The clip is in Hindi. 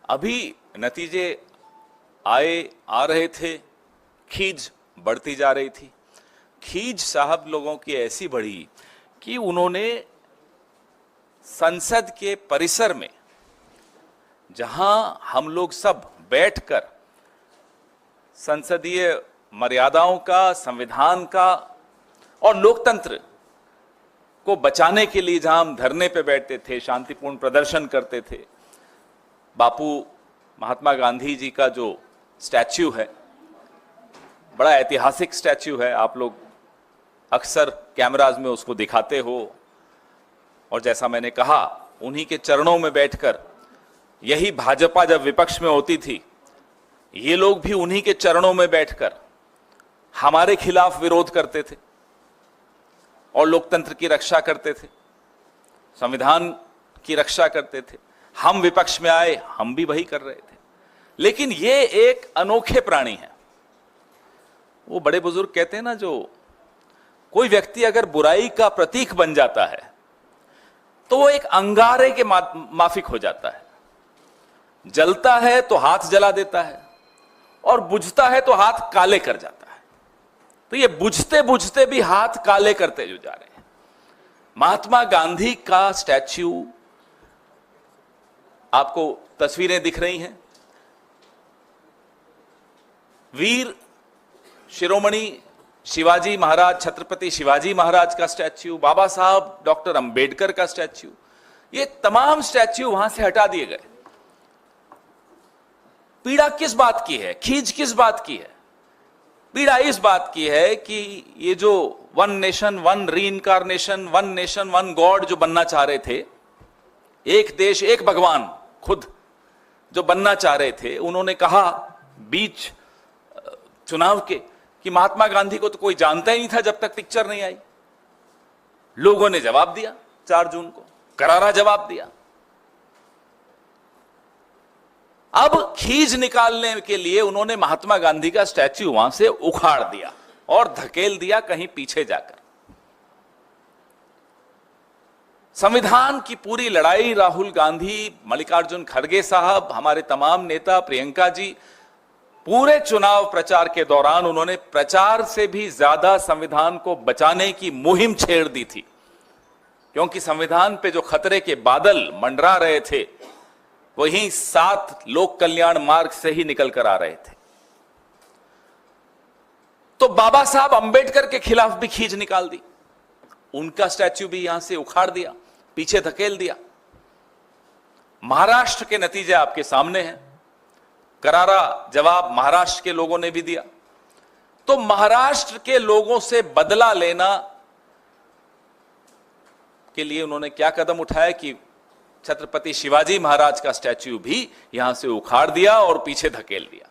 अभी नतीजे आ रहे थे, खींच बढ़ती जा रही थी। खींच साहब लोगों की ऐसी बढ़ी कि उन्होंने संसद के परिसर में, जहां हम लोग सब बैठकर संसदीय मर्यादाओं का, संविधान का और लोकतंत्र को बचाने के लिए जहां हम धरने पे बैठते थे, शांतिपूर्ण प्रदर्शन करते थे, बापू महात्मा गांधी जी का जो स्टैच्यू है, बड़ा ऐतिहासिक स्टैच्यू है, आप लोग अक्सर कैमराज में उसको दिखाते हो, और जैसा मैंने कहा, उन्हीं के चरणों में बैठकर, यही भाजपा जब विपक्ष में होती थी, ये लोग भी उन्हीं के चरणों में बैठकर हमारे खिलाफ विरोध करते थे और लोकतंत्र की रक्षा करते थे, संविधान की रक्षा करते थे। हम विपक्ष में आए, हम भी वही कर रहे थे। लेकिन ये एक अनोखे प्राणी हैं। वो बड़े बुजुर्ग कहते हैं ना, जो कोई व्यक्ति अगर बुराई का प्रतीक बन जाता है तो वो एक अंगारे के माफिक हो जाता है। जलता है तो हाथ जला देता है और बुझता है तो हाथ काले कर जाता है। तो ये बुझते बुझते भी हाथ काले करते जो जा रहे हैं। महात्मा गांधी का स्टैच्यू, आपको तस्वीरें दिख रही हैं, वीर शिरोमणि शिवाजी महाराज, छत्रपति शिवाजी महाराज का स्टैच्यू, बाबा साहब डॉक्टर अंबेडकर का स्टैच्यू, ये तमाम स्टैच्यू वहां से हटा दिए गए। पीड़ा किस बात की है, खींच किस बात की है? पीड़ा इस बात की है कि ये जो one nation one reincarnation, one nation one god जो बनना चाह रहे थे, एक देश एक भगवान खुद जो बनना चाह रहे थे, उन्होंने कहा बीच चुनाव के कि महात्मा गांधी को तो कोई जानता ही नहीं था जब तक पिक्चर नहीं आई। लोगों ने जवाब दिया, 4 जून को करारा जवाब दिया। अब खींच निकालने के लिए उन्होंने महात्मा गांधी का स्टैच्यू वहां से उखाड़ दिया और धकेल दिया कहीं पीछे जाकर। संविधान की पूरी लड़ाई राहुल गांधी, मल्लिकार्जुन खड़गे साहब, हमारे तमाम नेता, प्रियंका जी, पूरे चुनाव प्रचार के दौरान उन्होंने प्रचार से भी ज्यादा संविधान को बचाने की मुहिम छेड़ दी थी, क्योंकि संविधान पे जो खतरे के बादल मंडरा रहे थे वही 7 लोक कल्याण मार्ग से ही निकल कर आ रहे थे। तो बाबा साहब अंबेडकर के खिलाफ भी खींच निकाल दी, उनका स्टैच्यू भी यहां से उखाड़ दिया, पीछे धकेल दिया। महाराष्ट्र के नतीजे आपके सामने हैं, करारा जवाब महाराष्ट्र के लोगों ने भी दिया। तो महाराष्ट्र के लोगों से बदला लेना के लिए उन्होंने क्या कदम उठाया कि छत्रपति शिवाजी महाराज का स्टैच्यू भी यहां से उखाड़ दिया और पीछे धकेल दिया।